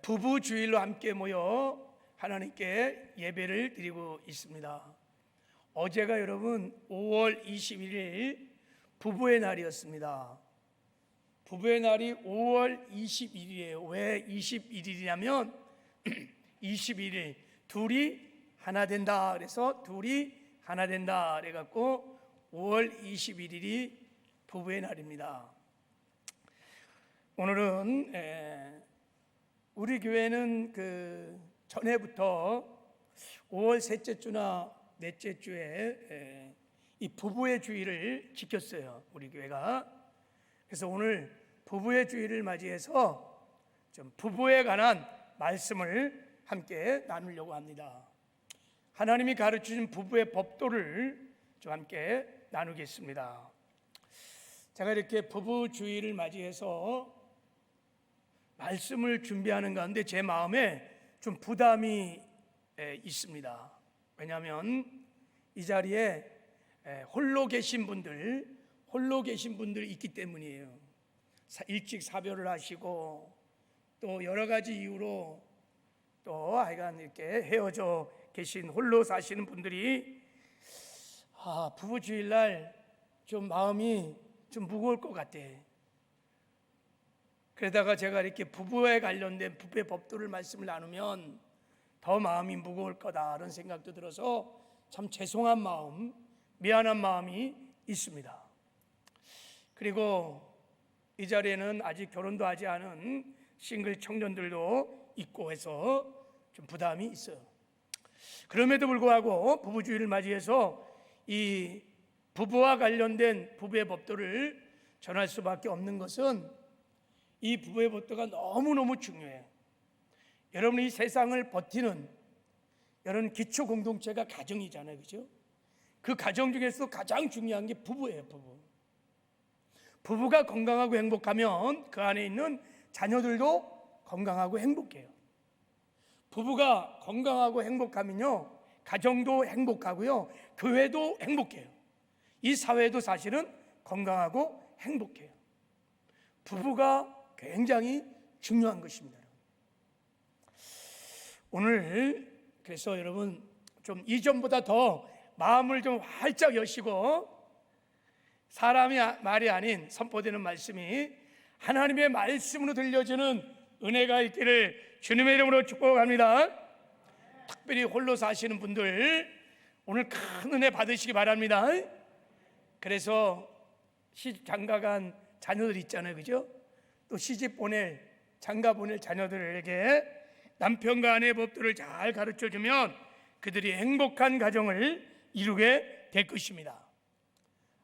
부부 주일로 함께 모여 하나님께 예배를 드리고 있습니다. 어제가 여러분 5월 21일 부부의 날이었습니다. 부부의 날이 5월 21일이에요. 왜 21일이냐면 21일 둘이 하나 된다. 그래서 둘이 하나 된다. 그래갖고 5월 21일이 부부의 날입니다. 오늘은 우리 교회는 그 전에부터 5월 셋째 주나 넷째 주에 이 부부의 주일을 지켰어요. 우리 교회가. 그래서 오늘 부부의 주일을 맞이해서 좀 부부에 관한 말씀을 함께 나누려고 합니다. 하나님이 가르치신 부부의 법도를 좀 함께 나누겠습니다. 제가 이렇게 부부 주일을 맞이해서 말씀을 준비하는 가운데 제 마음에 좀 부담이 있습니다. 왜냐하면 이 자리에 홀로 계신 분들 있기 때문이에요. 일찍 사별을 하시고 또 여러 가지 이유로 또 하여간 이렇게 헤어져 계신 홀로 사시는 분들이 부부 주일날 좀 마음이 좀 무거울 것 같아. 그러다가 제가 이렇게 부부에 관련된 부부의 법도를 말씀을 나누면 더 마음이 무거울 거다 이런 생각도 들어서 참 죄송한 마음, 미안한 마음이 있습니다. 그리고 이 자리에는 아직 결혼도 하지 않은 싱글 청년들도 있고 해서 좀 부담이 있어요. 그럼에도 불구하고 부부주일을 맞이해서 이 부부와 관련된 부부의 법도를 전할 수밖에 없는 것은 이 부부의 법도가 너무너무 중요해요. 여러분, 이 세상을 버티는 여러분 기초 공동체가 가정이잖아요, 그죠? 그 가정 중에서 가장 중요한 게 부부예요. 부부가 건강하고 행복하면 그 안에 있는 자녀들도 건강하고 행복해요. 부부가 건강하고 행복하면요, 가정도 행복하고요, 교회도 행복해요. 이 사회도 사실은 건강하고 행복해요. 부부가 굉장히 중요한 것입니다. 오늘 그래서 여러분 좀 이전보다 더 마음을 좀 활짝 여시고 사람이 말이 아닌 선포되는 말씀이 하나님의 말씀으로 들려주는 은혜가 있기를 주님의 이름으로 축복합니다. 특별히 홀로 사시는 분들 오늘 큰 은혜 받으시기 바랍니다. 그래서 시집 장가간 자녀들 있잖아요, 그죠? 또 시집 보낼 장가 보낼 자녀들에게 남편과 아내의 법도를 잘 가르쳐주면 그들이 행복한 가정을 이루게 될 것입니다.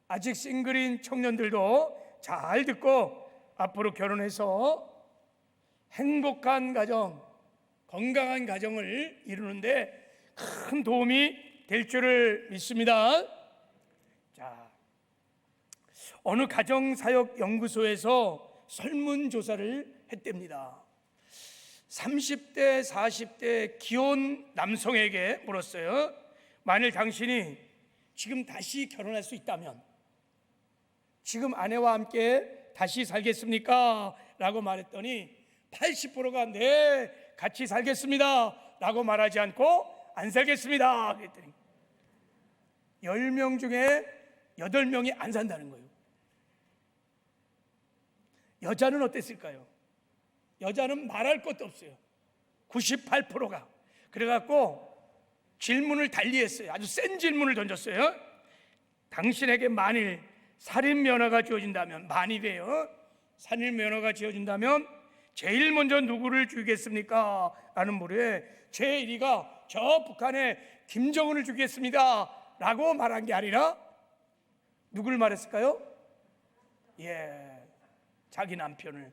아직 싱글인 청년들도 잘 듣고 앞으로 결혼해서 행복한 가정, 건강한 가정을 이루는데 큰 도움이 될 줄을 믿습니다. 자, 어느 가정사역연구소에서 설문조사를 했답니다. 30대, 40대 기혼 남성에게 물었어요. 만일 당신이 지금 다시 결혼할 수 있다면 지금 아내와 함께 다시 살겠습니까? 라고 말했더니 80%가 네, 같이 살겠습니다 라고 말하지 않고 안 살겠습니다 그랬더니 10명 중에 8명이 안 산다는 거예요. 여자는 어땠을까요? 여자는 말할 것도 없어요. 98%가. 그래갖고 질문을 달리했어요. 아주 센 질문을 던졌어요. 당신에게 만일 살인면허가 주어진다면, 만일이에요, 살인면허가 주어진다면 제일 먼저 누구를 죽이겠습니까? 라는 물에 제 1위가 저 북한의 김정은을 죽이겠습니다 라고 말한 게 아니라 누구를 말했을까요? 자기 남편을.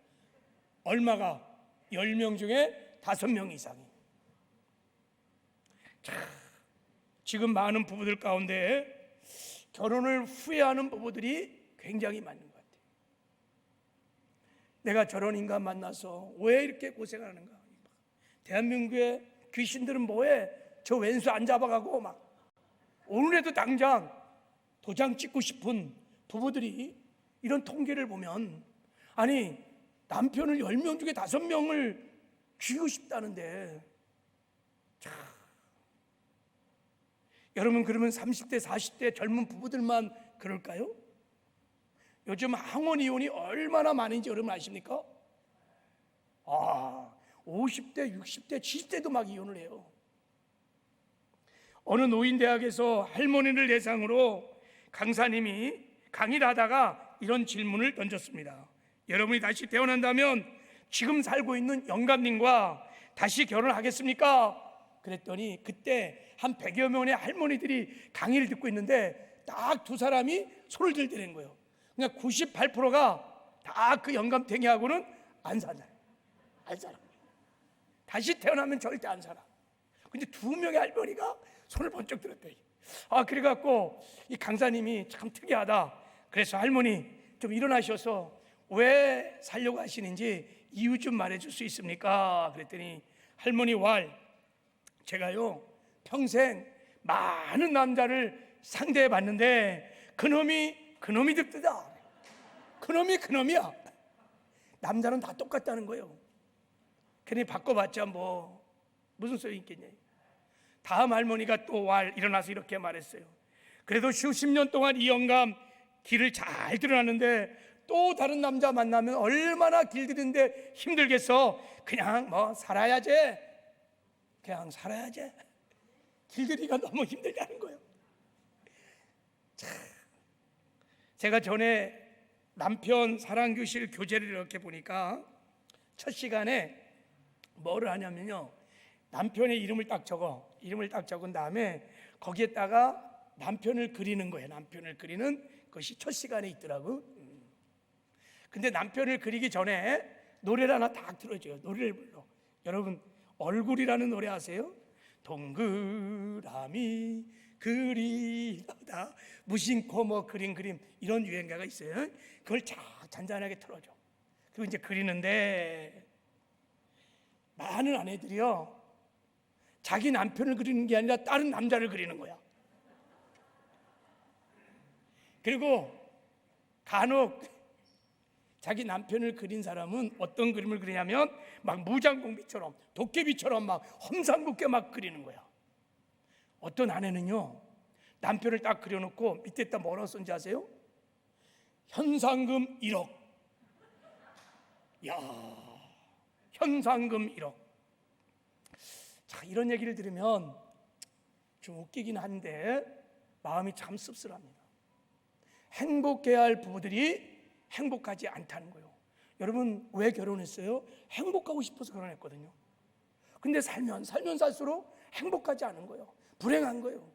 얼마가? 10명 중에 5명 이상이. 지금 많은 부부들 가운데 결혼을 후회하는 부부들이 굉장히 많은 것 같아요. 내가 저런 인간 만나서 왜 이렇게 고생하는가? 대한민국의 귀신들은 뭐해? 저 왼수 안 잡아가고 막 오늘에도 당장 도장 찍고 싶은 부부들이 이런 통계를 보면, 아니 남편을 10명 중에 5명을 죽이고 싶다는데, 자, 여러분 그러면 30대 40대 젊은 부부들만 그럴까요? 요즘 항원 이혼이 얼마나 많은지 여러분 아십니까? 50대, 60대, 70대도 막 이혼을 해요. 어느 노인대학에서 할머니를 대상으로 강사님이 강의를 하다가 이런 질문을 던졌습니다. 여러분이 다시 태어난다면 지금 살고 있는 영감님과 다시 결혼하겠습니까? 그랬더니 그때 한 100여 명의 할머니들이 강의를 듣고 있는데 딱 두 사람이 손을 들더라는 거예요. 그냥 98%가 다 그 영감탱이하고는 안 살아. 다시 태어나면 절대 안 살아. 근데 두 명의 할머니가 손을 번쩍 들었대. 그래갖고 이 강사님이 참 특이하다. 그래서 할머니 좀 일어나셔서 왜 살려고 하시는지 이유 좀 말해줄 수 있습니까? 그랬더니 할머니 제가요 평생 많은 남자를 상대해 봤는데 그놈이 득드다. 그놈이야. 남자는 다 똑같다는 거예요. 괜히 바꿔봤자 뭐 무슨 소용이 있겠냐. 다음 할머니가 또 일어나서 이렇게 말했어요. 그래도 수십 년 동안 이 영감 길을 잘 들어놨는데 또 다른 남자 만나면 얼마나 길들이는데 힘들겠어. 그냥 살아야지. 길들이기가 너무 힘들다는 거예요. 제가 전에 남편 사랑교실 교재를 이렇게 보니까 첫 시간에 뭐를 하냐면요, 남편의 이름을 딱 적은 다음에 거기에다가 남편을 그리는 거예요. 남편을 그리는 것이 첫 시간에 있더라고. 근데 남편을 그리기 전에 노래를 하나 딱 틀어줘요. 노래를 불러. 여러분 얼굴이라는 노래 아세요? 동그라미 그리다 무심코 그림 이런 유행가가 있어요. 그걸 잔잔하게 틀어줘. 그리고 이제 그리는데 많은 아내들이요 자기 남편을 그리는 게 아니라 다른 남자를 그리는 거야. 그리고 간혹 자기 남편을 그린 사람은 어떤 그림을 그리냐면 막 무장공비처럼 도깨비처럼 막 험상궂게 막 그리는 거야. 어떤 아내는요 남편을 딱 그려놓고 밑에다 뭐라고 쓴지 아세요? 현상금 1억. 현상금 1억. 자, 이런 얘기를 들으면 좀 웃기긴 한데 마음이 참 씁쓸합니다. 행복해야 할 부부들이 행복하지 않다는 거예요. 여러분 왜 결혼했어요? 행복하고 싶어서 결혼했거든요. 근데 살면 살수록 행복하지 않은 거예요. 불행한 거예요.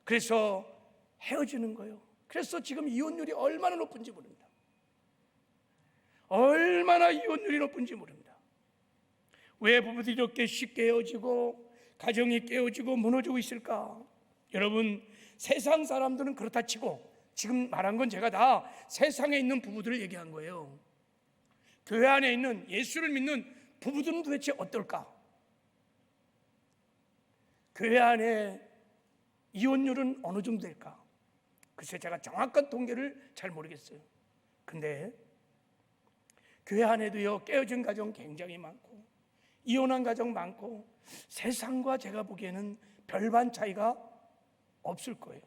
그래서 헤어지는 거예요. 그래서 지금 이혼율이 얼마나 높은지 모릅니다. 얼마나 이혼율이 높은지 모릅니다. 왜 부부들이 이렇게 쉽게 헤어지고 가정이 깨어지고 무너지고 있을까? 여러분 세상 사람들은 그렇다 치고 지금 말한 건 제가 다 세상에 있는 부부들을 얘기한 거예요. 교회 안에 있는 예수를 믿는 부부들은 도대체 어떨까? 교회 안에 이혼율은 어느 정도 될까? 글쎄 제가 정확한 통계를 잘 모르겠어요. 근데 교회 안에도요 깨어진 가정 굉장히 많고 이혼한 가정 많고 세상과 제가 보기에는 별반 차이가 없을 거예요.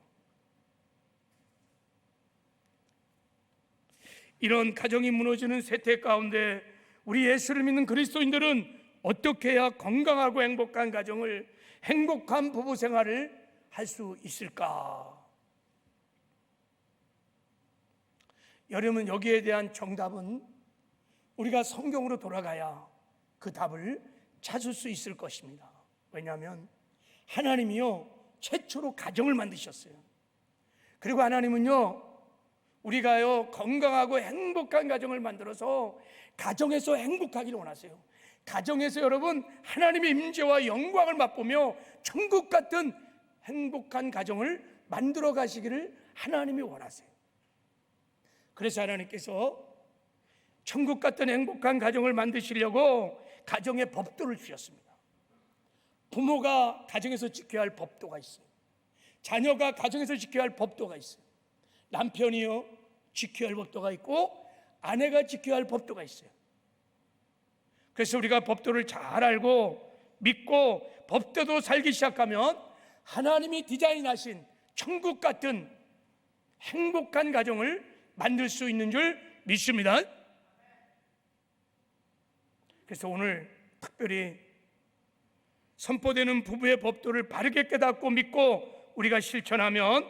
이런 가정이 무너지는 세태 가운데 우리 예수를 믿는 그리스도인들은 어떻게 해야 건강하고 행복한 가정을, 행복한 부부 생활을 할 수 있을까? 여러분 여기에 대한 정답은 우리가 성경으로 돌아가야 그 답을 찾을 수 있을 것입니다. 왜냐하면 하나님이요 최초로 가정을 만드셨어요. 그리고 하나님은요 우리가요 건강하고 행복한 가정을 만들어서 가정에서 행복하기를 원하세요. 가정에서 여러분 하나님의 임재와 영광을 맛보며 천국 같은 행복한 가정을 만들어 가시기를 하나님이 원하세요. 그래서 하나님께서 천국 같은 행복한 가정을 만드시려고 가정의 법도를 주셨습니다. 부모가 가정에서 지켜야 할 법도가 있어요. 자녀가 가정에서 지켜야 할 법도가 있어요. 남편이요 지켜야 할 법도가 있고 아내가 지켜야 할 법도가 있어요. 그래서 우리가 법도를 잘 알고 믿고 법대로 살기 시작하면 하나님이 디자인하신 천국 같은 행복한 가정을 만들 수 있는 줄 믿습니다. 그래서 오늘 특별히 선포되는 부부의 법도를 바르게 깨닫고 믿고 우리가 실천하면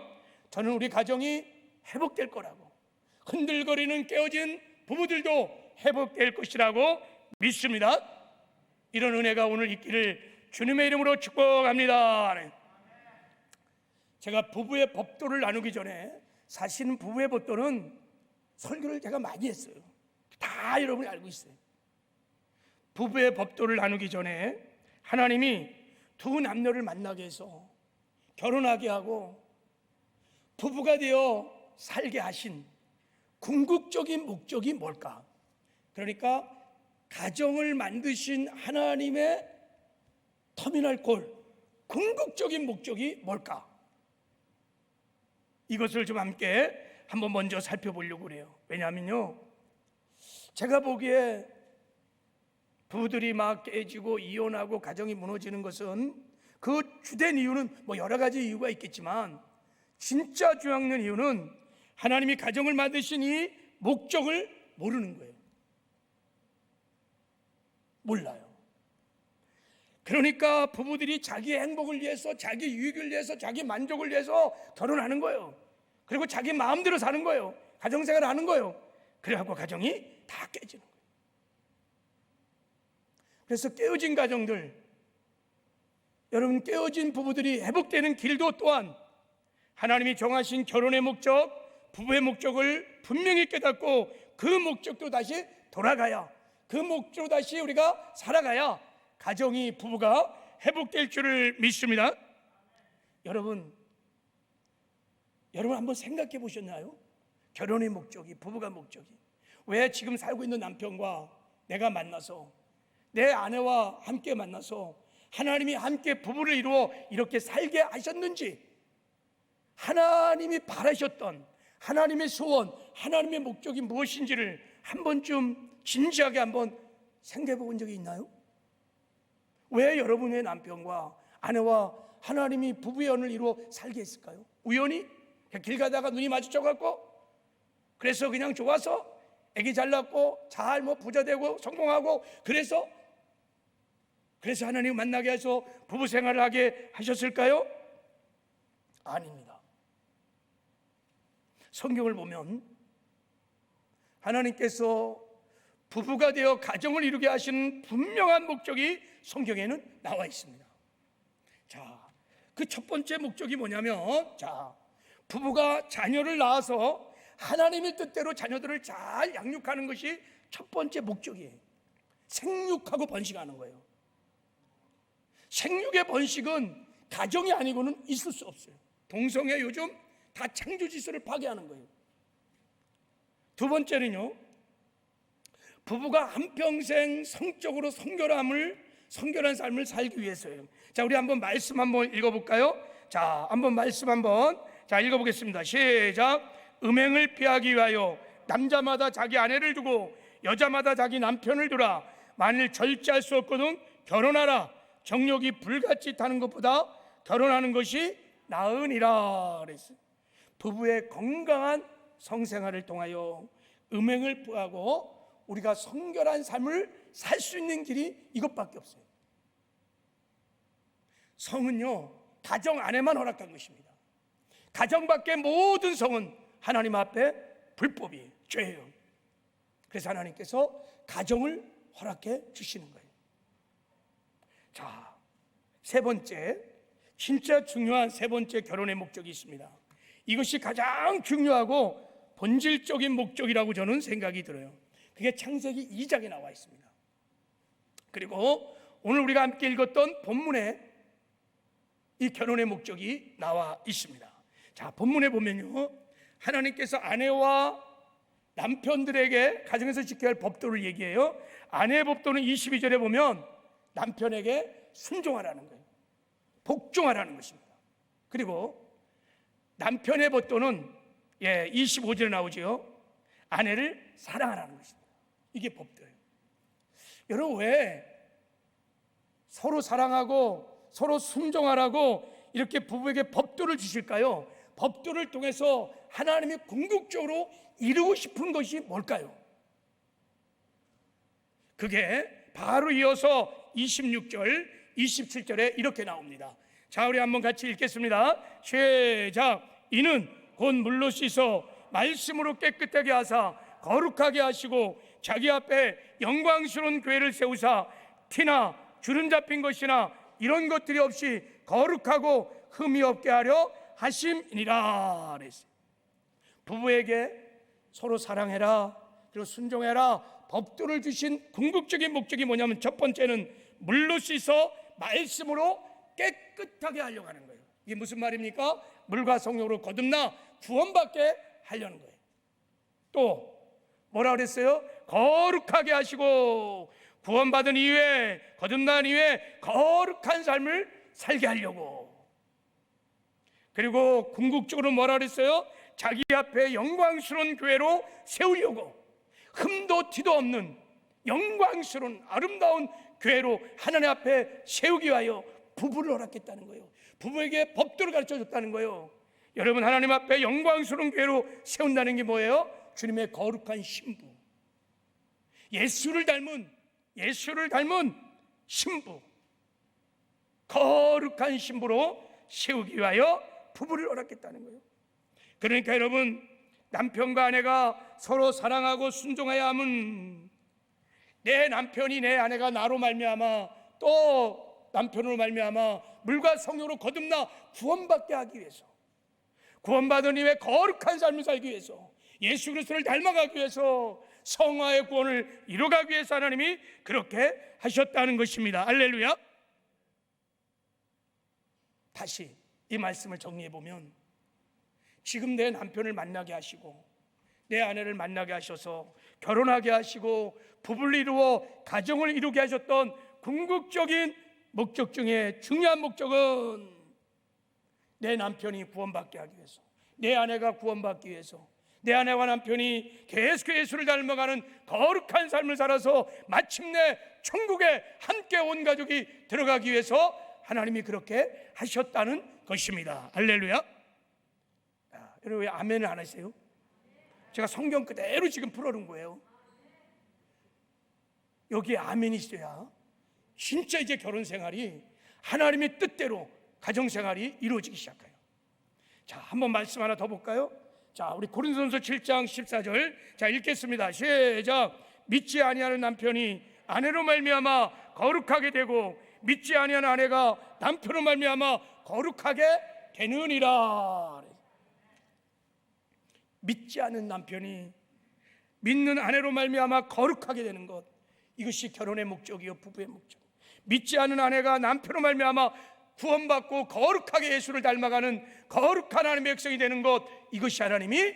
저는 우리 가정이 회복될 거라고, 흔들거리는 깨어진 부부들도 회복될 것이라고 믿습니다. 이런 은혜가 오늘 있기를 주님의 이름으로 축복합니다. 제가 부부의 법도를 나누기 전에, 사실은 부부의 법도는 설교를 제가 많이 했어요. 다 여러분이 알고 있어요. 부부의 법도를 나누기 전에 하나님이 두 남녀를 만나게 해서 결혼하게 하고 부부가 되어 살게 하신 궁극적인 목적이 뭘까? 그러니까 가정을 만드신 하나님의 터미널 골, 궁극적인 목적이 뭘까? 이것을 좀 함께 한번 먼저 살펴보려고 그래요. 왜냐하면요, 제가 보기에 부부들이 막 깨지고 이혼하고 가정이 무너지는 것은 그 주된 이유는 뭐 여러 가지 이유가 있겠지만 진짜 중요한 이유는 하나님이 가정을 만드신 이 목적을 모르는 거예요. 몰라요. 그러니까 부부들이 자기의 행복을 위해서, 자기 유익을 위해서, 자기 만족을 위해서 결혼하는 거예요. 그리고 자기 마음대로 사는 거예요. 가정생활을 하는 거예요. 그래갖고 가정이 다 깨지는 거예요. 그래서 깨어진 가정들, 여러분, 깨어진 부부들이 회복되는 길도 또한 하나님이 정하신 결혼의 목적, 부부의 목적을 분명히 깨닫고 그 목적도 다시 돌아가야, 그 목적으로 다시 우리가 살아가야 가정이, 부부가 회복될 줄을 믿습니다. 여러분 한번 생각해 보셨나요? 결혼의 목적이, 부부가 목적이, 왜 지금 살고 있는 남편과 내가 만나서, 내 아내와 함께 만나서 하나님이 함께 부부를 이루어 이렇게 살게 하셨는지, 하나님이 바라셨던 하나님의 소원, 하나님의 목적이 무엇인지를 한 번쯤 진지하게 한번 생각해 본 적이 있나요? 왜 여러분의 남편과 아내와 하나님이 부부의 연을 이루어 살게 했을까요? 우연히? 길 가다가 눈이 마주쳐갖고, 그래서 그냥 좋아서 아기 잘 낳고 잘 부자 되고 성공하고 그래서 하나님 만나게 해서 부부 생활을 하게 하셨을까요? 아닙니다. 성경을 보면 하나님께서 부부가 되어 가정을 이루게 하시는 분명한 목적이 성경에는 나와 있습니다. 자, 그 첫 번째 목적이 뭐냐면, 부부가 자녀를 낳아서 하나님의 뜻대로 자녀들을 잘 양육하는 것이 첫 번째 목적이에요. 생육하고 번식하는 거예요. 생육의 번식은 가정이 아니고는 있을 수 없어요. 동성애 요즘 다 창조 질서를 파괴하는 거예요. 두 번째는요, 부부가 한평생 성적으로 성결한 삶을 살기 위해서예요. 자, 우리 한번 말씀 한번 읽어볼까요? 자, 한번 말씀 한번 읽어보겠습니다. 시작. 음행을 피하기 위하여 남자마다 자기 아내를 두고 여자마다 자기 남편을 두라. 만일 절제할 수 없거든 결혼하라. 정욕이 불같이 타는 것보다 결혼하는 것이 나으니라 그랬어요. 부부의 건강한 성생활을 통하여 음행을 피하고 우리가 성결한 삶을 살 수 있는 길이 이것밖에 없어요. 성은요, 가정 안에만 허락한 것입니다. 가정 밖의 모든 성은 하나님 앞에 불법이에요. 죄예요. 그래서 하나님께서 가정을 허락해 주시는 거예요. 자, 세 번째, 진짜 중요한 세 번째 결혼의 목적이 있습니다. 이것이 가장 중요하고 본질적인 목적이라고 저는 생각이 들어요. 그게 창세기 2장에 나와 있습니다. 그리고 오늘 우리가 함께 읽었던 본문에 이 결혼의 목적이 나와 있습니다. 자, 본문에 보면요, 하나님께서 아내와 남편들에게 가정에서 지켜야 할 법도를 얘기해요. 아내의 법도는 22절에 보면 남편에게 순종하라는 거예요. 복종하라는 것입니다. 그리고 남편의 법도는 25절에 나오죠. 아내를 사랑하라는 것입니다. 이게 법도예요. 여러분, 왜 서로 사랑하고 서로 순종하라고 이렇게 부부에게 법도를 주실까요? 법도를 통해서 하나님이 궁극적으로 이루고 싶은 것이 뭘까요? 그게 바로 이어서 26절, 27절에 이렇게 나옵니다. 자, 우리 한번 같이 읽겠습니다. 시작. 이는 곧 물로 씻어 말씀으로 깨끗하게 하사 거룩하게 하시고 자기 앞에 영광스러운 교회를 세우사 티나 주름 잡힌 것이나 이런 것들이 없이 거룩하고 흠이 없게 하려 하심이니라 그랬어요. 부부에게 서로 사랑해라, 그리고 순종해라 법도를 주신 궁극적인 목적이 뭐냐면, 첫 번째는 물로 씻어 말씀으로 깨끗하게 하려고 하는 거예요. 이게 무슨 말입니까? 물과 성령으로 거듭나 구원받게 하려는 거예요. 또 뭐라 그랬어요? 거룩하게 하시고 구원받은 이후에, 거듭난 이후에 거룩한 삶을 살게 하려고. 그리고 궁극적으로 뭐라 그랬어요? 자기 앞에 영광스러운 교회로 세우려고, 흠도 티도 없는 영광스러운 아름다운 교회로 하나님 앞에 세우기 위하여 부부를 허락했다는 거예요. 부부에게 법도를 가르쳐줬다는 거예요. 여러분, 하나님 앞에 영광스러운 교회로 세운다는 게 뭐예요? 주님의 거룩한 신부, 예수를 닮은 신부, 거룩한 신부로 세우기 위하여 부부를 허락했다는 거예요. 그러니까 여러분, 남편과 아내가 서로 사랑하고 순종해야 함은, 내 남편이 내 아내가 나로 말미암아 또 남편으로 말미암아 물과 성령으로 거듭나 구원받게 하기 위해서, 구원받은 이후에 거룩한 삶을 살기 위해서, 예수 그리스도를 닮아가기 위해서, 성화의 구원을 이루어가기 위해서 하나님이 그렇게 하셨다는 것입니다. 할렐루야. 다시 이 말씀을 정리해 보면, 지금 내 남편을 만나게 하시고 내 아내를 만나게 하셔서 결혼하게 하시고 부부를 이루어 가정을 이루게 하셨던 궁극적인 목적 중에 중요한 목적은 내 남편이 구원받게 하기 위해서, 내 아내가 구원받기 위해서, 내 아내와 남편이 계속 예수를 닮아가는 거룩한 삶을 살아서 마침내 천국에 함께 온 가족이 들어가기 위해서 하나님이 그렇게 하셨다는 것입니다. 할렐루야. 여러분, 왜 아멘을 안 하세요? 제가 성경 그대로 지금 풀어놓은 거예요. 여기에 아멘이 있어야 진짜 이제 결혼 생활이 하나님의 뜻대로 가정 생활이 이루어지기 시작해요. 자, 한번 말씀 하나 더 볼까요? 자, 우리 고린도전서 7장 14절 자, 읽겠습니다. 시작. 믿지 아니하는 남편이 아내로 말미암아 거룩하게 되고 믿지 아니하는 아내가 남편으로 말미암아 거룩하게 되느니라. 믿지 않은 남편이 믿는 아내로 말미암아 거룩하게 되는 것, 이것이 결혼의 목적이요 부부의 목적. 믿지 않은 아내가 남편으로 말미암아 구원받고 거룩하게 예수를 닮아가는 거룩한 하나님의 백성이 되는 것, 이것이 하나님이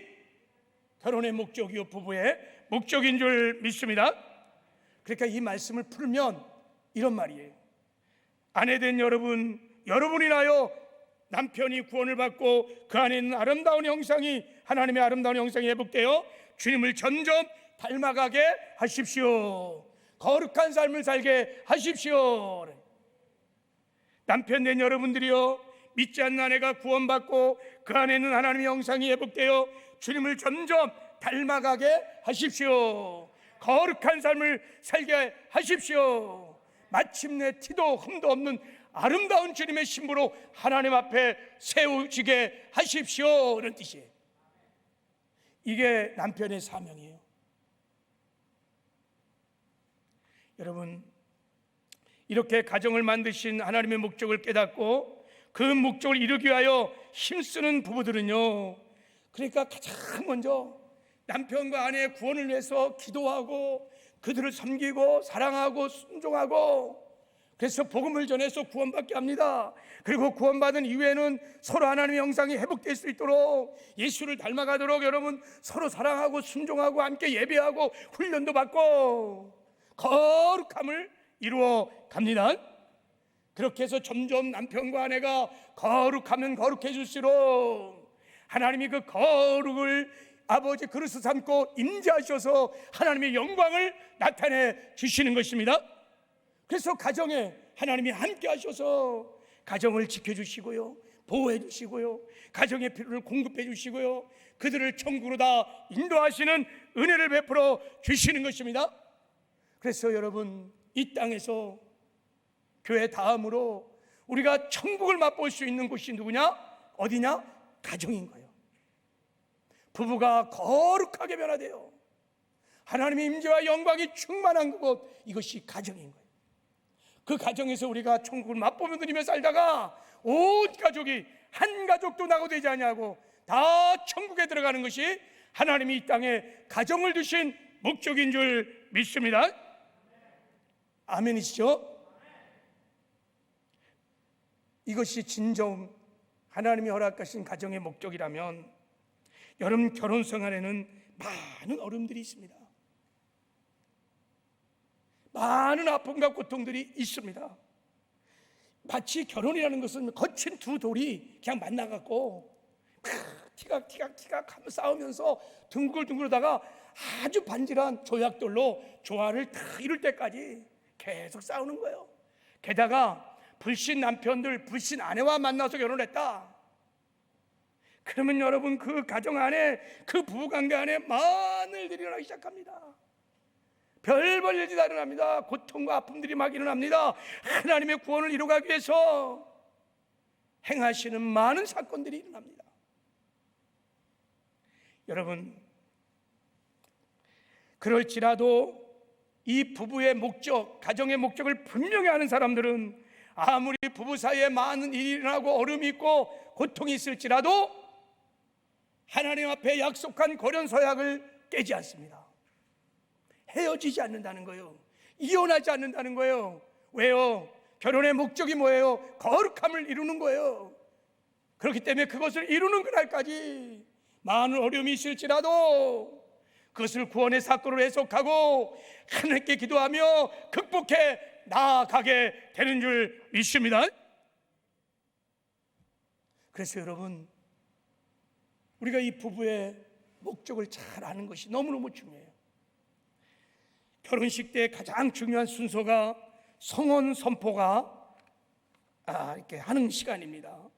결혼의 목적이요 부부의 목적인 줄 믿습니다. 그러니까 이 말씀을 풀면 이런 말이에요. 아내된 여러분, 여러분이 나요 남편이 구원을 받고 그 안에 있는 아름다운 형상이, 하나님의 아름다운 형상이 회복되어 주님을 점점 닮아가게 하십시오. 거룩한 삶을 살게 하십시오. 남편 된 여러분들이요, 믿지 않는 아내가 구원받고 그 안에 있는 하나님의 형상이 회복되어 주님을 점점 닮아가게 하십시오. 거룩한 삶을 살게 하십시오. 마침내 티도 흠도 없는 아름다운 주님의 신부로 하나님 앞에 세우시게 하십시오, 이런 뜻이에요. 이게 남편의 사명이에요. 여러분, 이렇게 가정을 만드신 하나님의 목적을 깨닫고 그 목적을 이루기 위하여 힘쓰는 부부들은요, 그러니까 가장 먼저 남편과 아내의 구원을 위해서 기도하고 그들을 섬기고 사랑하고 순종하고, 그래서 복음을 전해서 구원받게 합니다. 그리고 구원받은 이후에는 서로 하나님의 형상이 회복될 수 있도록, 예수를 닮아가도록 여러분 서로 사랑하고 순종하고 함께 예배하고 훈련도 받고 거룩함을 이루어 갑니다. 그렇게 해서 점점 남편과 아내가 거룩하면 거룩해질수록 하나님이 그 거룩을 아버지 그릇을 삼고 임재하셔서 하나님의 영광을 나타내 주시는 것입니다. 그래서 가정에 하나님이 함께 하셔서 가정을 지켜주시고요, 보호해 주시고요, 가정의 필요를 공급해 주시고요, 그들을 천국으로 다 인도하시는 은혜를 베풀어 주시는 것입니다. 그래서 여러분, 이 땅에서 교회 다음으로 우리가 천국을 맛볼 수 있는 곳이 누구냐? 어디냐? 가정인 거예요. 부부가 거룩하게 변화돼요. 하나님의 임재와 영광이 충만한 곳, 이것이 가정인 거예요. 그 가정에서 우리가 천국을 맛보며 누리며 살다가 온 가족이 한 가족도 나고 되지 않냐고 다 천국에 들어가는 것이 하나님이 이 땅에 가정을 두신 목적인 줄 믿습니다. 아멘이시죠? 이것이 진정 하나님이 허락하신 가정의 목적이라면 여러분, 결혼 생활에는 많은 어려움들이 있습니다. 많은 아픔과 고통들이 있습니다. 마치 결혼이라는 것은 거친 두 돌이 그냥 만나갖고 티각 하며 싸우면서 둥글둥글하다가 아주 반질한 조약돌로 조화를 다 이룰 때까지 계속 싸우는 거예요. 게다가 불신 남편들, 불신 아내와 만나서 결혼했다. 그러면 여러분, 그 가정 안에, 그 부부관계 안에 많은 일들이 일어나기 시작합니다. 별별 일이 다 일어납니다. 고통과 아픔들이 막 일어납니다. 하나님의 구원을 이루기 위해서 행하시는 많은 사건들이 일어납니다. 여러분, 그럴지라도 이 부부의 목적, 가정의 목적을 분명히 아는 사람들은 아무리 부부 사이에 많은 일이 일어나고 어려움이 있고 고통이 있을지라도 하나님 앞에 약속한 거련서약을 깨지 않습니다. 헤어지지 않는다는 거예요. 이혼하지 않는다는 거예요. 왜요? 결혼의 목적이 뭐예요? 거룩함을 이루는 거예요. 그렇기 때문에 그것을 이루는 그날까지 많은 어려움이 있을지라도 그것을 구원의 사건으로 해석하고 하나님께 기도하며 극복해 나아가게 되는 줄 믿습니다. 그래서 여러분, 우리가 이 부부의 목적을 잘 아는 것이 너무너무 중요해요. 결혼식 때 가장 중요한 순서가 성혼 선포가 이렇게 하는 시간입니다.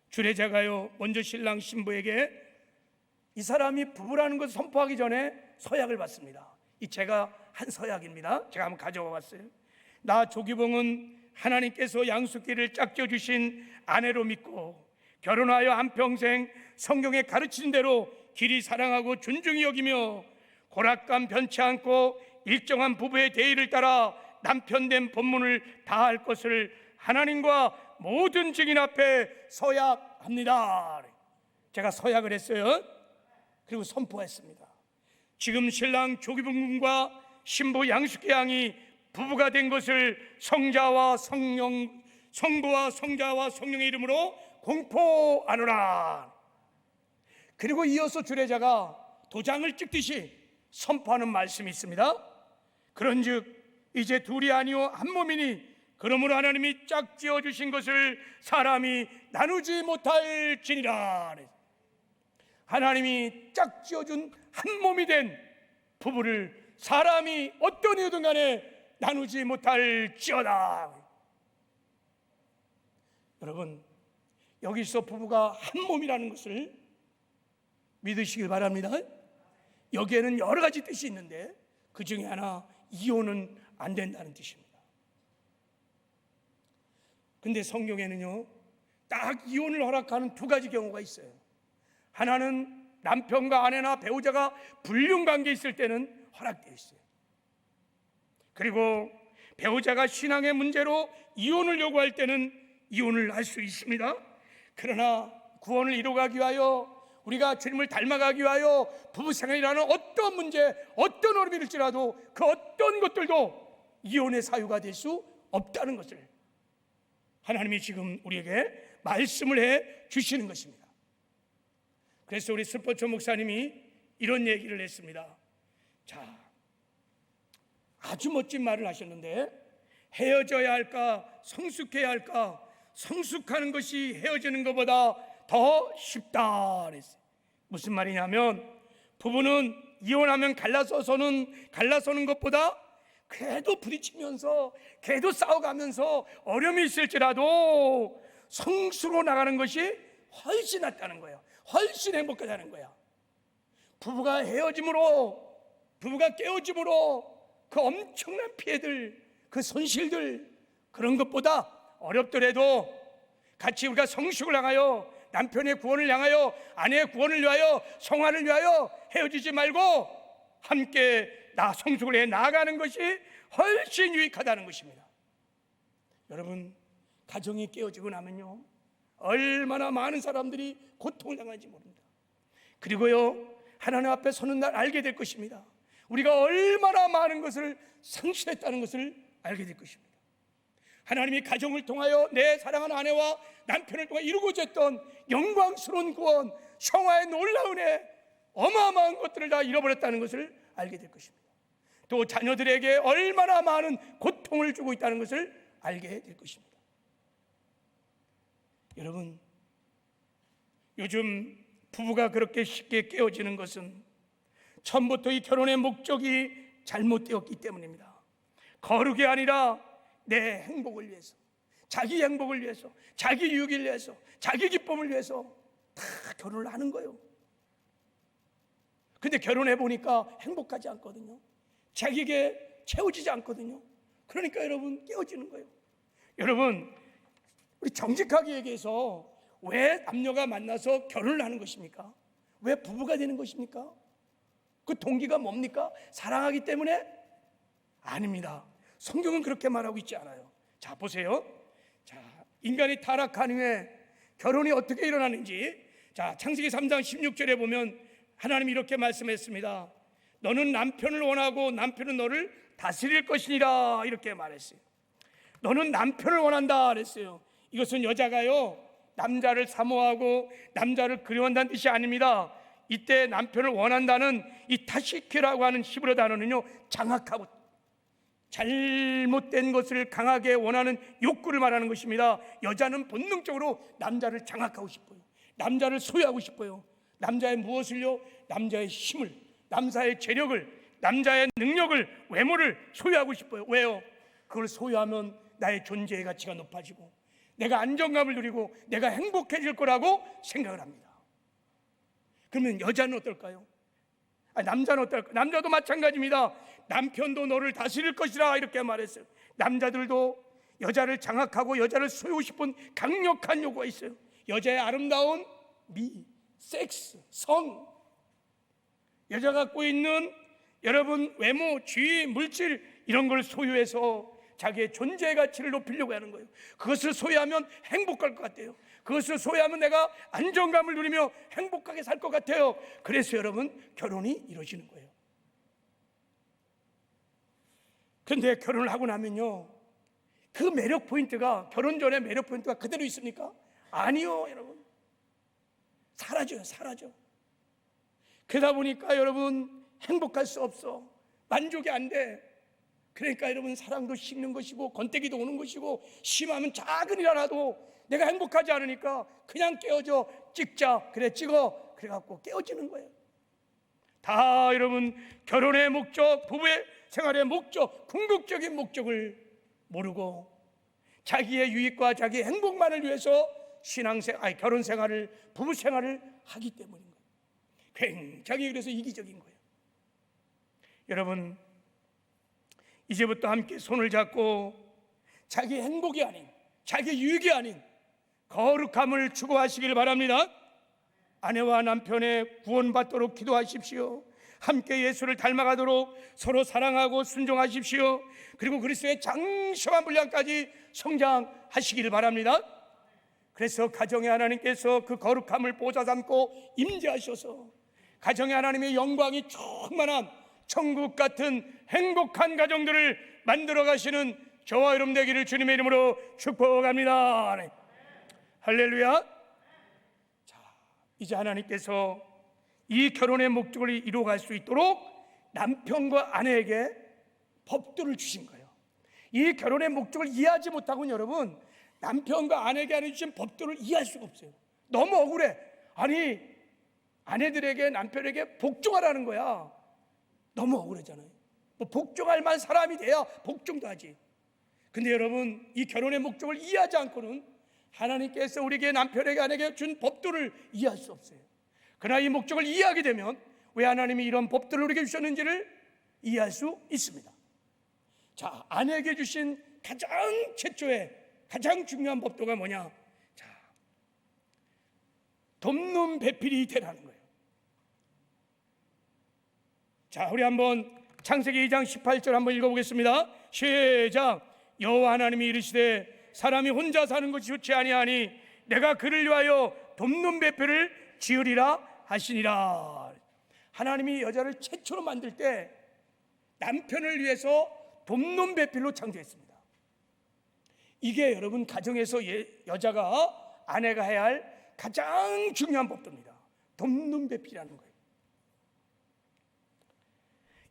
주례자가요, 먼저 신랑 신부에게 이 사람이 부부라는 것을 선포하기 전에 서약을 받습니다. 이 제가 한 서약입니다. 제가 한번 가져와 봤어요. 나 조기봉은 하나님께서 양수길을 짝져 주신 아내로 믿고 결혼하여 한평생 성경에 가르친 대로 길이 사랑하고 존중히 여기며 고락감 변치 않고 일정한 부부의 대의를 따라 남편된 본문을 다할 것을 하나님과 모든 증인 앞에 서약합니다. 제가 서약을 했어요. 그리고 선포했습니다. 지금 신랑 조기봉 군과 신부 양숙희 양이 부부가 된 것을 성부와 성자와 성령의 이름으로 공포하노라. 그리고 이어서 주례자가 도장을 찍듯이 선포하는 말씀이 있습니다. 그런즉 이제 둘이 아니요 한 몸이니 그러므로 하나님이 짝지어 주신 것을 사람이 나누지 못할지니라. 하나님이 짝지어 준 한 몸이 된 부부를 사람이 어떤 이유든 간에 나누지 못할지어다. 여러분, 여기서 부부가 한 몸이라는 것을 믿으시길 바랍니다. 여기에는 여러 가지 뜻이 있는데 그 중에 하나, 이혼은 안 된다는 뜻입니다. 근데 성경에는요, 딱 이혼을 허락하는 두 가지 경우가 있어요. 하나는 남편과 아내나 배우자가 불륜관계에 있을 때는 허락되어 있어요. 그리고 배우자가 신앙의 문제로 이혼을 요구할 때는 이혼을 할 수 있습니다. 그러나 구원을 이루어가기 위하여, 우리가 주님을 닮아가기 위하여 부부생활이라는 어떤 문제, 어떤 어려움일지라도 그 어떤 것들도 이혼의 사유가 될 수 없다는 것을 하나님이 지금 우리에게 말씀을 해 주시는 것입니다. 그래서 우리 스포츠 목사님이 이런 얘기를 했습니다. 자, 아주 멋진 말을 하셨는데, 헤어져야 할까 성숙해야 할까? 성숙하는 것이 헤어지는 것보다 더 쉽다 그랬어요. 무슨 말이냐면, 부부는 이혼하면 갈라서는 것보다 그래도 부딪히면서 그래도 싸워가면서 어려움이 있을지라도 성수로 나가는 것이 훨씬 낫다는 거예요. 훨씬 행복하다는 거야. 부부가 헤어짐으로, 부부가 깨어짐으로 그 엄청난 피해들, 그 손실들, 그런 것보다 어렵더라도 같이 우리가 성숙을 향하여, 남편의 구원을 향하여, 아내의 구원을 위하여, 성화를 위하여 헤어지지 말고 함께 성숙을 해 나아가는 것이 훨씬 유익하다는 것입니다. 여러분, 가정이 깨어지고 나면요, 얼마나 많은 사람들이 고통을 당하는지 모릅니다. 그리고요, 하나님 앞에 서는 날 알게 될 것입니다. 우리가 얼마나 많은 것을 상실했다는 것을 알게 될 것입니다. 하나님이 가정을 통하여 내 사랑하는 아내와 남편을 통해 이루고자 했던 영광스러운 구원, 성화의 놀라운 애, 어마어마한 것들을 다 잃어버렸다는 것을 알게 될 것입니다. 또 자녀들에게 얼마나 많은 고통을 주고 있다는 것을 알게 될 것입니다. 여러분, 요즘 부부가 그렇게 쉽게 깨어지는 것은 처음부터 이 결혼의 목적이 잘못되었기 때문입니다. 거룩이 아니라 내 행복을 위해서, 자기 행복을 위해서, 자기 유익을 위해서, 자기 기쁨을 위해서 다 결혼을 하는 거예요. 근데 결혼해 보니까 행복하지 않거든요. 자기에게 채워지지 않거든요. 그러니까 여러분 깨어지는 거예요. 여러분, 우리 정직하게 얘기해서 왜 남녀가 만나서 결혼을 하는 것입니까? 왜 부부가 되는 것입니까? 그 동기가 뭡니까? 사랑하기 때문에? 아닙니다. 성경은 그렇게 말하고 있지 않아요. 자, 보세요. 자, 인간이 타락한 후에 결혼이 어떻게 일어나는지, 자, 창세기 3장 16절에 보면 하나님이 이렇게 말씀했습니다. 너는 남편을 원하고 남편은 너를 다스릴 것이니라, 이렇게 말했어요. 너는 남편을 원한다 그랬어요. 이것은 여자가요, 남자를 사모하고 남자를 그리워한다는 뜻이 아닙니다. 이때 남편을 원한다는 이 타시키라고 하는 히브리 단어는요, 장악하고 잘못된 것을 강하게 원하는 욕구를 말하는 것입니다. 여자는 본능적으로 남자를 장악하고 싶어요. 남자를 소유하고 싶어요. 남자의 무엇을요? 남자의 힘을, 남자의 재력을, 남자의 능력을, 외모를 소유하고 싶어요. 왜요? 그걸 소유하면 나의 존재의 가치가 높아지고 내가 안정감을 누리고 내가 행복해질 거라고 생각을 합니다. 그러면 여자는 어떨까요? 남자는 어떨까요? 남자도 마찬가지입니다. 남편도 너를 다스릴 것이라, 이렇게 말했어요. 남자들도 여자를 장악하고 여자를 소유하고 싶은 강력한 요구가 있어요. 여자의 아름다운 미, 섹스, 성, 여자가 갖고 있는 여러분 외모, 지위, 물질, 이런 걸 소유해서 자기의 존재의 가치를 높이려고 하는 거예요. 그것을 소유하면 행복할 것 같아요. 그것을 소유하면 내가 안정감을 누리며 행복하게 살 것 같아요. 그래서 여러분, 결혼이 이루어지는 거예요. 그런데 결혼을 하고 나면요, 그 매력 포인트가, 결혼 전에 매력 포인트가 그대로 있습니까? 아니요, 여러분. 사라져요. 사라져. 그러다 보니까 여러분, 행복할 수 없어. 만족이 안 돼. 그러니까 여러분, 사랑도 식는 것이고 권태기도 오는 것이고, 심하면 작은 일 하나도 내가 행복하지 않으니까 그냥 깨어져. 찍자. 그래, 찍어. 그래갖고 깨어지는 거예요. 다 여러분, 결혼의 목적, 부부의 생활의 목적, 궁극적인 목적을 모르고 자기의 유익과 자기의 행복만을 위해서 결혼 생활을, 부부 생활을 하기 때문인 거예요. 굉장히 그래서 이기적인 거예요. 여러분, 이제부터 함께 손을 잡고 자기 행복이 아닌, 자기 유익이 아닌 거룩함을 추구하시길 바랍니다. 아내와 남편의 구원받도록 기도하십시오. 함께 예수를 닮아가도록 서로 사랑하고 순종하십시오. 그리고 그리스도의 장성한 분량까지 성장하시기를 바랍니다. 그래서 가정의 하나님께서 그 거룩함을 보좌 삼고 임재하셔서 가정의 하나님의 영광이 충만한 천국 같은 행복한 가정들을 만들어 가시는 저와 여러분 되기를 주님의 이름으로 축복합니다. 네. 할렐루야. 자, 이제 하나님께서 이 결혼의 목적을 이루어갈 수 있도록 남편과 아내에게 법도를 주신 거예요. 이 결혼의 목적을 이해하지 못하고는 여러분, 남편과 아내에게 주신 법도를 이해할 수가 없어요. 너무 억울해. 아니, 아내들에게, 남편에게 복종하라는 거야. 너무 억울하잖아요. 뭐 복종할 만한 사람이 돼야 복종도 하지. 근데 여러분, 이 결혼의 목적을 이해하지 않고는 하나님께서 우리에게, 남편에게, 아내에게 준 법도를 이해할 수 없어요. 그러나 이 목적을 이해하게 되면 왜 하나님이 이런 법도를 우리에게 주셨는지를 이해할 수 있습니다. 자, 아내에게 주신 가장 최초의 가장 중요한 법도가 뭐냐? 자, 돕는 배필이 되라는 거예요. 자, 우리 한번 창세기 2장 18절 한번 읽어보겠습니다. 시작. 여호와 하나님이 이르시되 사람이 혼자 사는 것이 좋지 아니하니 내가 그를 위하여 돕는 배필을 지으리라 하시니라. 하나님이 여자를 최초로 만들 때 남편을 위해서 돕는 배필로 창조했습니다. 이게 여러분 가정에서 여자가, 아내가 해야 할 가장 중요한 법도입니다. 돕는 배필이라는 거예요.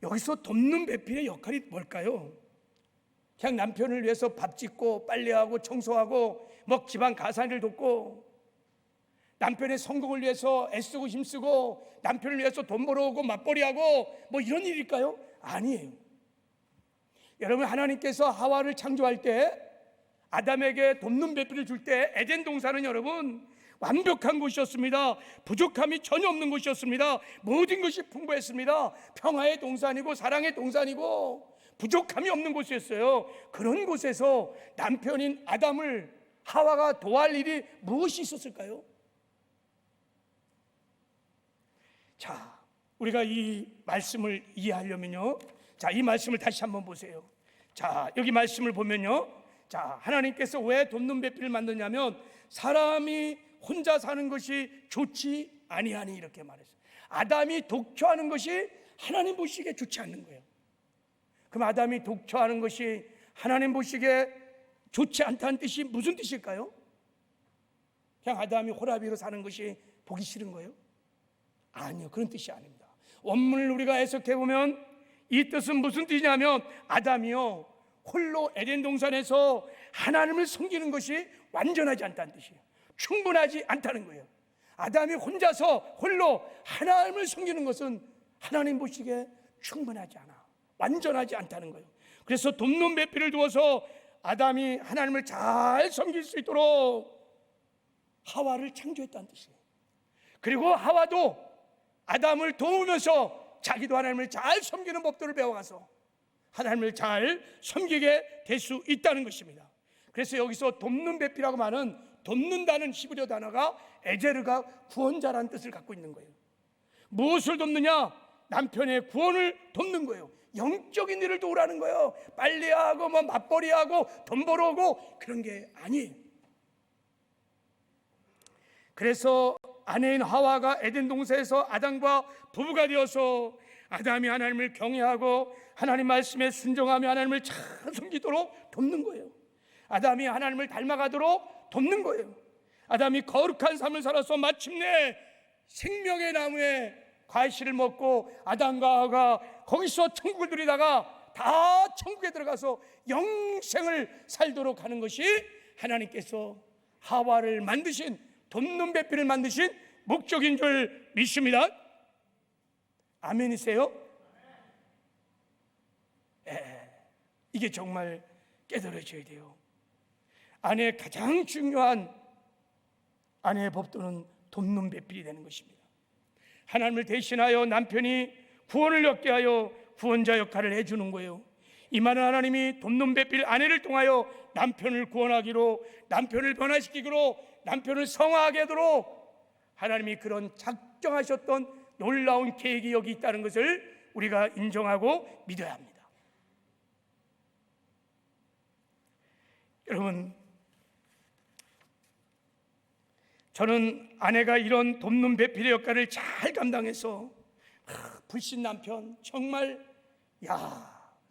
여기서 돕는 배필의 역할이 뭘까요? 그냥 남편을 위해서 밥 짓고 빨래하고 청소하고 뭐 집안 가사일을 돕고 남편의 성공을 위해서 애쓰고 힘쓰고 남편을 위해서 돈 벌어오고 맞벌이하고 뭐 이런 일일까요? 아니에요. 여러분, 하나님께서 하와를 창조할 때 아담에게 돕는 배필을 줄 때 에덴 동산은 여러분 완벽한 곳이었습니다. 부족함이 전혀 없는 곳이었습니다. 모든 것이 풍부했습니다. 평화의 동산이고 사랑의 동산이고 부족함이 없는 곳이었어요. 그런 곳에서 남편인 아담을 하와가 도할 일이 무엇이 있었을까요? 자, 우리가 이 말씀을 이해하려면요, 자, 이 말씀을 다시 한번 보세요. 자, 여기 말씀을 보면요, 자, 하나님께서 왜 돕는 배필을 만드냐면 사람이 혼자 사는 것이 좋지 아니하니 이렇게 말했어요. 아담이 독초하는 것이 하나님 보시기에 좋지 않는 거예요. 그럼 아담이 독초하는 것이 하나님 보시기에 좋지 않다는 뜻이 무슨 뜻일까요? 그냥 아담이 호라비로 사는 것이 보기 싫은 거예요? 아니요, 그런 뜻이 아닙니다. 원문을 우리가 해석해 보면 이 뜻은 무슨 뜻이냐면 아담이요 홀로 에덴 동산에서 하나님을 섬기는 것이 완전하지 않다는 뜻이에요. 충분하지 않다는 거예요. 아담이 혼자서 홀로 하나님을 섬기는 것은 하나님 보시기에 충분하지 않아, 완전하지 않다는 거예요. 그래서 돕는 배필을 두어서 아담이 하나님을 잘 섬길 수 있도록 하와를 창조했다는 뜻이에요. 그리고 하와도 아담을 도우면서 자기도 하나님을 잘 섬기는 법도를 배워가서 하나님을 잘 섬기게 될 수 있다는 것입니다. 그래서 여기서 돕는 배필이라고 말하는 돕는다는 히브리어 단어가 에제르가 구원자라는 뜻을 갖고 있는 거예요. 무엇을 돕느냐? 남편의 구원을 돕는 거예요. 영적인 일을 도우라는 거예요. 빨래하고 뭐 맞벌이하고 돈 벌어오고 그런 게 아니에요. 그래서 아내인 하와가 에덴 동산에서 아담과 부부가 되어서 아담이 하나님을 경외하고 하나님 말씀에 순종하며 하나님을 잘 섬기도록 돕는 거예요. 아담이 하나님을 닮아가도록 돕는 거예요. 아담이 거룩한 삶을 살아서 마침내 생명의 나무의 과실을 먹고 아담과 하와가 거기서 천국을 누리다가 다 천국에 들어가서 영생을 살도록 하는 것이 하나님께서 하와를 만드신, 돕는 배필을 만드신 목적인 줄 믿습니다. 아멘이세요? 이게 정말 깨달아져야 돼요. 아내의 가장 중요한 아내의 법도는 돕는 배필이 되는 것입니다. 하나님을 대신하여 남편이 구원을 얻게 하여 구원자 역할을 해주는 거예요. 이 말은 하나님이 돕는 배필 아내를 통하여 남편을 구원하기로, 남편을 변화시키기로, 남편을 성화하게 하도록 하나님이 그런 작정하셨던 놀라운 계획이 여기 있다는 것을 우리가 인정하고 믿어야 합니다. 여러분, 저는 아내가 이런 돕는 배필의 역할을 잘 감당해서 불신 남편, 정말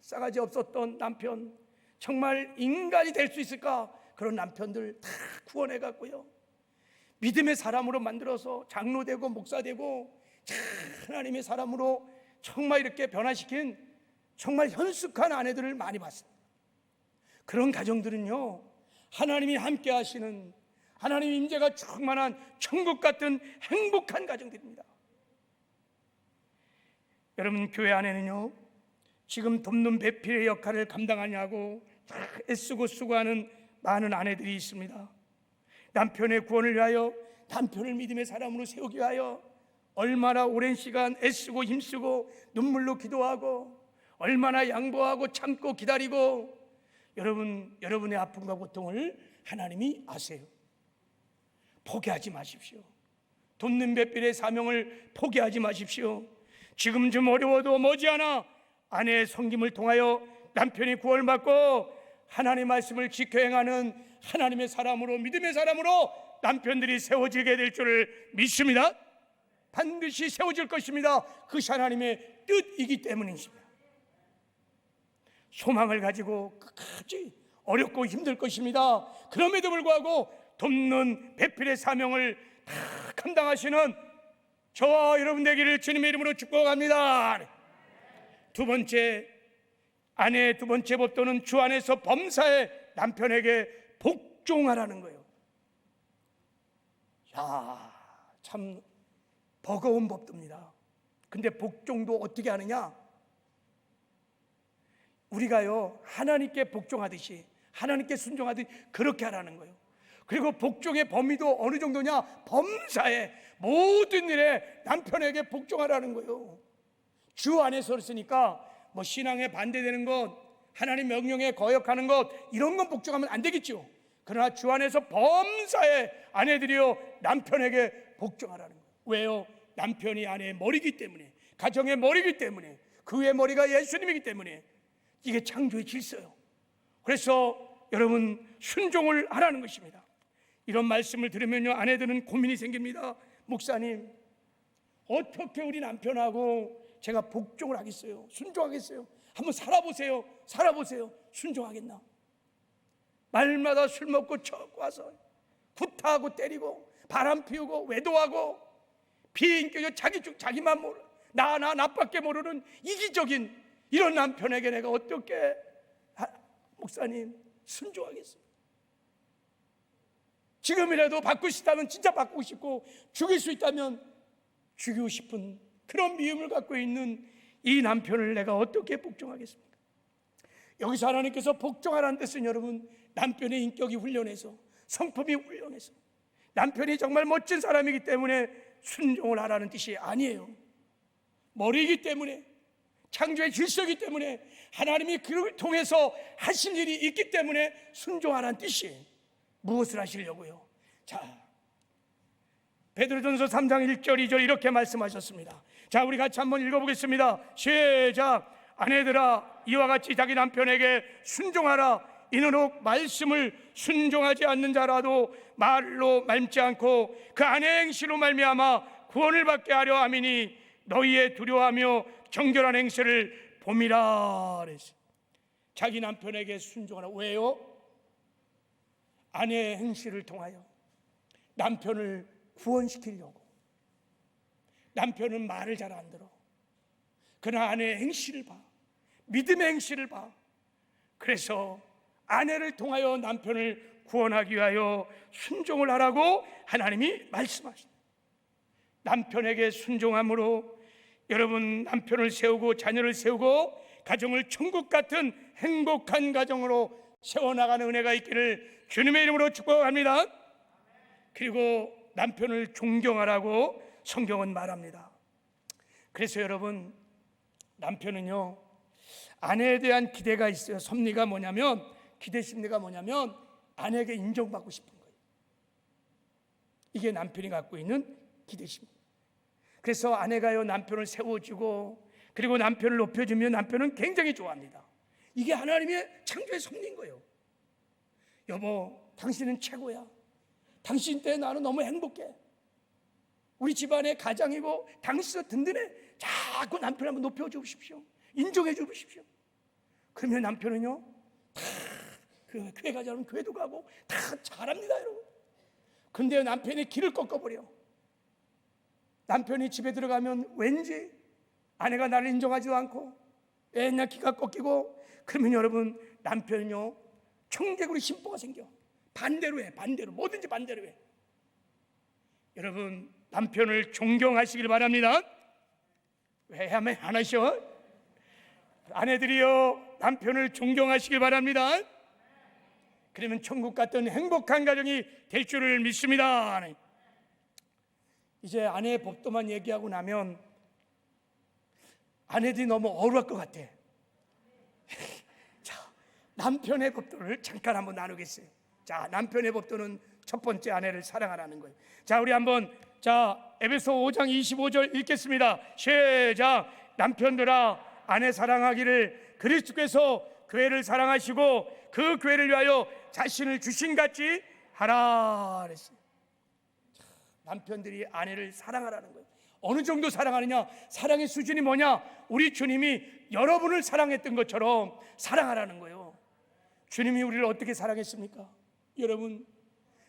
싸가지 없었던 남편, 정말 인간이 될 수 있을까? 그런 남편들 다 구원해 갔고요, 믿음의 사람으로 만들어서 장로 되고 목사 되고 하나님의 사람으로 정말 이렇게 변화시킨 정말 현숙한 아내들을 많이 봤습니다. 그런 가정들은요, 하나님이 함께 하시는, 하나님 임재가 충만한 천국 같은 행복한 가정들입니다. 여러분, 교회 안에는요, 지금 돕는 배필의 역할을 감당하냐고 애쓰고 수고하는 많은 아내들이 있습니다. 남편의 구원을 위하여, 남편을 믿음의 사람으로 세우기 위하여 얼마나 오랜 시간 애쓰고 힘쓰고 눈물로 기도하고 얼마나 양보하고 참고 기다리고. 여러분, 여러분의 아픔과 고통을 하나님이 아세요. 포기하지 마십시오. 돕는 배필의 사명을 포기하지 마십시오. 지금 좀 어려워도 머지않아 아내의 섬김을 통하여 남편이 구원을 받고 하나님의 말씀을 지켜 행하는 하나님의 사람으로, 믿음의 사람으로 남편들이 세워지게 될 줄을 믿습니다. 반드시 세워질 것입니다. 그것이 하나님의 뜻이기 때문입니다. 소망을 가지고 끝까지 어렵고 힘들 것입니다. 그럼에도 불구하고 돕는 배필의 사명을 다 감당하시는 저와 여러분 되기를 주님의 이름으로 축복합니다. 두 번째, 아내의 두 번째 법도는 주 안에서 범사에 남편에게 복종하라는 거예요. 야, 참 버거운 법도입니다. 근데 복종도 어떻게 하느냐? 우리가요, 하나님께 복종하듯이, 하나님께 순종하듯이 그렇게 하라는 거예요. 그리고 복종의 범위도 어느 정도냐? 범사에 모든 일에 남편에게 복종하라는 거예요. 주 안에서 있으니까 뭐 신앙에 반대되는 것, 하나님 명령에 거역하는 것, 이런 건 복종하면 안 되겠죠. 그러나 주 안에서 범사에 아내들이요, 남편에게 복종하라는 거예요. 왜요? 남편이 아내의 머리이기 때문에, 가정의 머리이기 때문에, 그의 머리가 예수님이기 때문에 이게 창조의 질서예요. 그래서 여러분, 순종을 하라는 것입니다. 이런 말씀을 들으면요, 아내들은 고민이 생깁니다. 목사님, 어떻게 우리 남편하고 제가 복종을 하겠어요? 순종하겠어요? 한번 살아보세요. 순종하겠나? 말마다 술 먹고 척 와서 구타하고 때리고 바람 피우고 외도하고 비인격적 자기만 모르, 나밖에 모르는 이기적인 이런 남편에게 내가 어떻게 목사님 순종하겠어요? 지금이라도 바꾸고 싶다면 진짜 바꾸고 싶고, 죽일 수 있다면 죽이고 싶은 그런 미움을 갖고 있는 이 남편을 내가 어떻게 복종하겠습니까? 여기서 하나님께서 복종하라는 뜻은 여러분, 남편의 인격이 훈련해서, 성품이 훈련해서, 남편이 정말 멋진 사람이기 때문에 순종을 하라는 뜻이 아니에요. 머리이기 때문에, 창조의 질서이기 때문에, 하나님이 그를 통해서 하실 일이 있기 때문에 순종하라는 뜻이에요. 무엇을 하시려고요? 자, 베드로전서 3장 1절 2절 이렇게 말씀하셨습니다. 자, 우리 같이 한번 읽어보겠습니다. 시작. 아내들아, 이와 같이 자기 남편에게 순종하라. 이는 혹 말씀을 순종하지 않는 자라도 말로 닮지 않고 그 아내의 행실로 말미암아 구원을 받게 하려 함이니 너희의 두려워하며 정결한 행실을 봄이라 그랬어요. 자기 남편에게 순종하라. 왜요? 아내의 행실을 통하여 남편을 구원시키려고. 남편은 말을 잘 안 들어. 그러나 아내의 행실을 봐, 믿음의 행실을 봐. 그래서 아내를 통하여 남편을 구원하기 위하여 순종을 하라고 하나님이 말씀하십니다. 남편에게 순종함으로 여러분, 남편을 세우고 자녀를 세우고 가정을 천국 같은 행복한 가정으로 세워나가는 은혜가 있기를 주님의 이름으로 축복합니다. 그리고 남편을 존경하라고 성경은 말합니다. 그래서 여러분, 남편은요, 아내에 대한 기대가 있어요. 섭리가 뭐냐면, 기대 심리가 뭐냐면 아내에게 인정받고 싶은 거예요. 이게 남편이 갖고 있는 기대 심리. 그래서 아내가요, 남편을 세워주고 그리고 남편을 높여주면 남편은 굉장히 좋아합니다. 이게 하나님의 창조의 섭리인 거예요. 여보, 당신은 최고야. 당신 때문에 나는 너무 행복해. 우리 집안의 가장이고 당신은 든든해. 자꾸 남편 한번 높여주십시오. 인정해 주십시오. 그러면 남편은요, 다 그 교회 가자면 교회도 가고 다 잘합니다, 여러분. 근데 남편이 길을 꺾어버려. 남편이 집에 들어가면 왠지 아내가 나를 인정하지도 않고 맨날 기가 꺾이고, 그러면 여러분, 남편은요, 청개구리 심보가 생겨. 반대로 해. 뭐든지 반대로 해. 여러분, 남편을 존경하시길 바랍니다. 왜 하면 안 하셔? 아내들이여 남편을 존경하시길 바랍니다. 그러면 천국 같은 행복한 가정이 될 줄을 믿습니다. 이제 아내의 법도만 얘기하고 나면 아내들이 너무 억울할 것 같아. 자, 남편의 법도를 잠깐 한번 나누겠어요. 자, 남편의 법도는 첫 번째 아내를 사랑하라는 거예요. 자, 우리 한번 에베소 5장 25절 읽겠습니다. 시작. 남편들아 아내 사랑하기를 그리스도께서 교회를 사랑하시고 그 교회를 위하여 자신을 주신 같이 하라 그랬어요. 남편들이 아내를 사랑하라는 거예요. 어느 정도 사랑하느냐? 사랑의 수준이 뭐냐? 우리 주님이 여러분을 사랑했던 것처럼 사랑하라는 거예요. 주님이 우리를 어떻게 사랑했습니까? 여러분,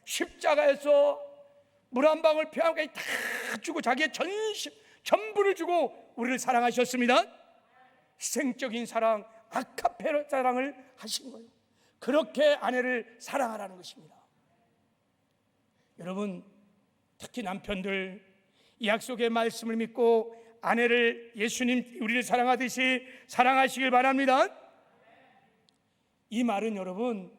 십자가에서 물 한 방울 피 한 방울 다 주고 자기의 전부를 주고 우리를 사랑하셨습니다. 희생적인 사랑, 아카페 사랑을 하신 거예요. 그렇게 아내를 사랑하라는 것입니다. 여러분, 특히 남편들 이 약속의 말씀을 믿고 아내를 예수님 우리를 사랑하듯이 사랑하시길 바랍니다. 이 말은 여러분,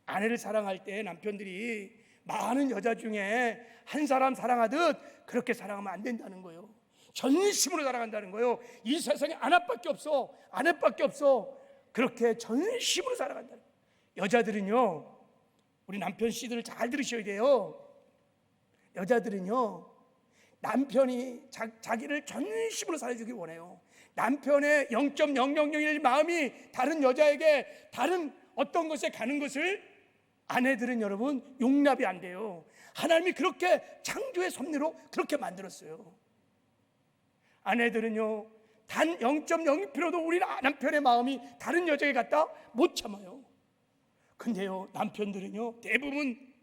아내를 사랑할 때 남편들이 많은 여자 중에 한 사람 사랑하듯 그렇게 사랑하면 안 된다는 거예요. 전심으로 사랑한다는 거예요. 이 세상에 아내밖에 없어. 아내밖에 없어. 그렇게 전심으로 사랑한다는 거예요. 여자들은요, 우리 남편 씨들을 잘 들으셔야 돼요. 여자들은요, 남편이 자기를 전심으로 사랑해주기 원해요. 남편의 0.0001 마음이 다른 여자에게 다른 어떤 것에 가는 것을 아내들은 여러분 용납이 안 돼요. 하나님이 그렇게 창조의 섭리로 그렇게 만들었어요. 아내들은요, 단 0.01%도 우리 남편의 마음이 다른 여자에게 갔다 못 참아요. 근데요, 남편들은요, 대부분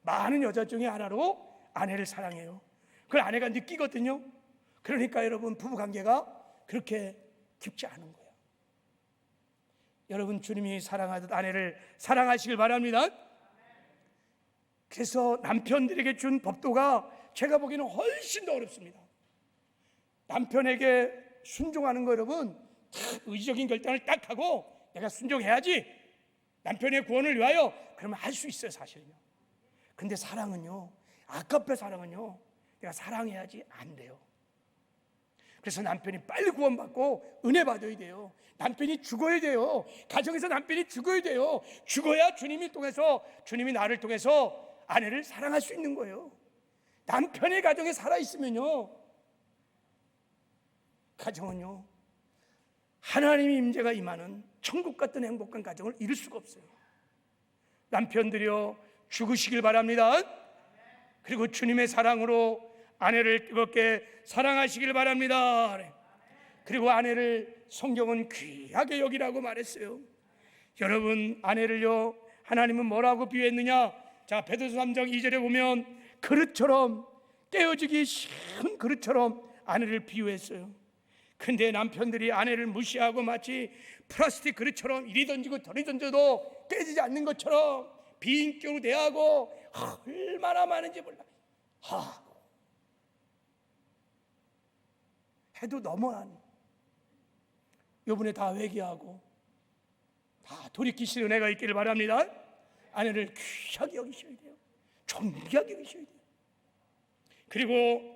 많은 여자 중에 하나로 아내를 사랑해요. 그걸 아내가 느끼거든요. 그러니까 여러분, 부부관계가 그렇게 깊지 않은 거예요. 여러분, 주님이 사랑하듯 아내를 사랑하시길 바랍니다. 그래서 남편들에게 준 법도가 제가 보기에는 훨씬 더 어렵습니다. 남편에게 순종하는 거 여러분, 의지적인 결단을 딱 하고 내가 순종해야지, 남편의 구원을 위하여, 그러면 할 수 있어요, 사실은요. 근데 사랑은요, 아깝게 사랑은요, 내가 사랑해야지 안 돼요. 그래서 남편이 빨리 구원받고 은혜 받아야 돼요. 남편이 죽어야 돼요. 가정에서 남편이 죽어야 돼요. 죽어야 주님이 나를 통해서 아내를 사랑할 수 있는 거예요. 남편의 가정에 살아있으면요, 가정은요, 하나님의 임재가 임하는 천국 같은 행복한 가정을 이룰 수가 없어요. 남편들이여 죽으시길 바랍니다. 그리고 주님의 사랑으로 아내를 뜨겁게 사랑하시길 바랍니다. 그리고 아내를 성경은 귀하게 여기라고 말했어요. 여러분, 아내를요, 하나님은 뭐라고 비유했느냐? 자, 베드로서 3장 2절에 보면 그릇처럼, 깨어지기 쉬운 그릇처럼 아내를 비유했어요. 근데 남편들이 아내를 무시하고 마치 플라스틱 그릇처럼 이리 던지고 저리 던져도 깨지지 않는 것처럼 비인격으로 대하고 얼마나 많은지 몰라. 해도 너무한, 요번에 다 회개하고 다 돌이키실 은혜가 있기를 바랍니다. 아내를 귀하게 여기셔야 돼요. 존귀하게 여기셔야 돼요. 그리고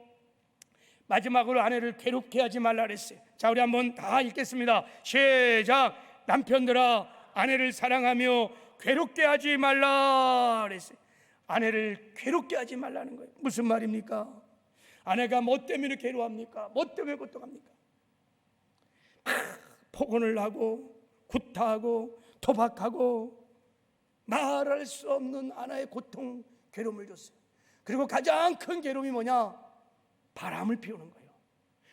마지막으로 아내를 괴롭게 하지 말라 그랬어요. 자, 우리 한번 다 읽겠습니다. 시작. 남편들아 아내를 사랑하며 괴롭게 하지 말라 그랬어요. 아내를 괴롭게 하지 말라는 거예요. 무슨 말입니까? 아내가 뭐 때문에 괴로워합니까? 뭐 때문에 고통합니까? 폭언을 하고 구타하고 도박하고 말할 수 없는 아내의 고통, 괴로움을 줬어요. 그리고 가장 큰 괴로움이 뭐냐? 바람을 피우는 거예요.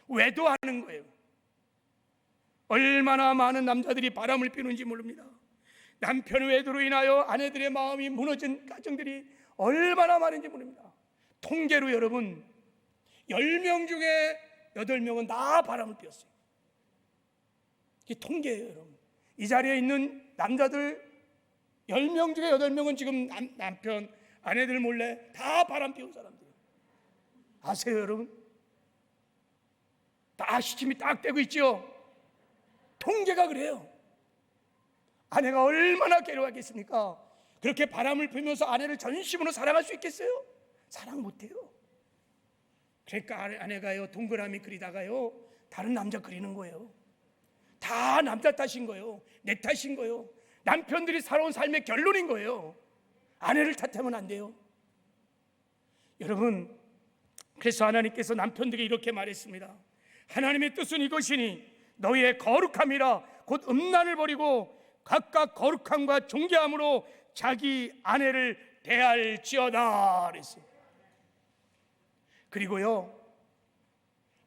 외도하는 거예요. 얼마나 많은 남자들이 바람을 피우는지 모릅니다. 남편의 외도로 인하여 아내들의 마음이 무너진 가정들이 얼마나 많은지 모릅니다. 통계로 여러분 10명 중에 8명은 다 바람을 피웠어요. 이게 통계예요, 여러분. 이 자리에 있는 남자들 10명 중에 8명은 지금 남편, 아내들 몰래 다 바람 피운 사람들이에요. 아세요, 여러분? 다 시침이 딱 되고 있죠. 통계가 그래요. 아내가 얼마나 괴로워하겠습니까? 그렇게 바람을 피우면서 아내를 전심으로 사랑할 수 있겠어요? 사랑 못해요. 그러니까 아내가요 동그라미 그리다가요 다른 남자 그리는 거예요. 다 남자 탓인 거예요. 내 탓인 거예요. 남편들이 살아온 삶의 결론인 거예요. 아내를 탓하면 안 돼요. 여러분, 그래서 하나님께서 남편들에게 이렇게 말했습니다. 하나님의 뜻은 이것이니 너희의 거룩함이라 곧 음란을 버리고 각각 거룩함과 존귀함으로 자기 아내를 대할지어다 그랬어요. 그리고요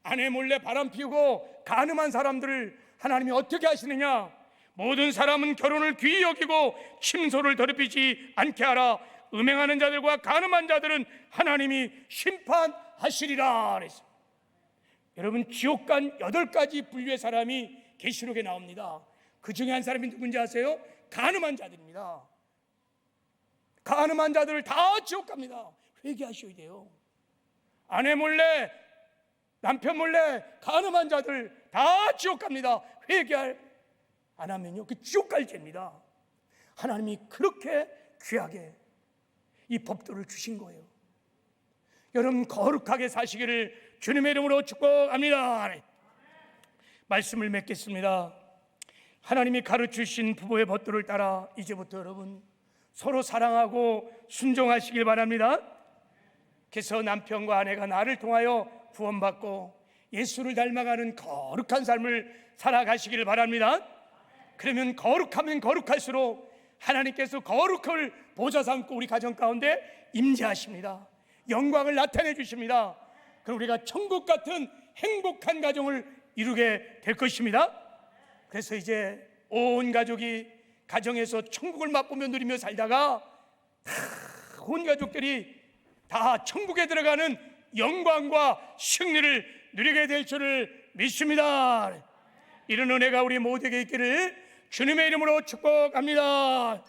아내 몰래 바람 피우고 간음한 사람들을 하나님이 어떻게 하시느냐? 모든 사람은 결혼을 귀히 여기고 침소를 더럽히지 않게 하라. 음행하는 자들과 간음한 자들은 하나님이 심판하시리라 그랬어요. 여러분, 지옥 간 8가지 분류의 사람이 계시록에 나옵니다. 그 중에 한 사람이 누군지 아세요? 간음한 자들입니다. 간음한 자들을 다 지옥 갑니다. 회개하셔야 돼요. 아내 몰래, 남편 몰래 간음한 자들 다 지옥 갑니다. 회개할 안 하면요 그 지옥 갈 죄입니다. 하나님이 그렇게 귀하게 이 법도를 주신 거예요. 여러분, 거룩하게 사시기를 주님의 이름으로 축복합니다. 말씀을 맺겠습니다. 하나님이 가르치신 부부의 법도를 따라 이제부터 여러분 서로 사랑하고 순종하시길 바랍니다. 그래서 남편과 아내가 나를 통하여 구원받고 예수를 닮아가는 거룩한 삶을 살아가시길 바랍니다. 그러면 거룩하면 거룩할수록 하나님께서 거룩을 보좌 삼고 우리 가정 가운데 임재하십니다. 영광을 나타내 주십니다. 그럼 우리가 천국 같은 행복한 가정을 이루게 될 것입니다. 그래서 이제 온 가족이 가정에서 천국을 맛보며 누리며 살다가 온 가족들이 다 천국에 들어가는 영광과 승리를 누리게 될 줄을 믿습니다. 이런 은혜가 우리 모두에게 있기를 주님의 이름으로 축복합니다.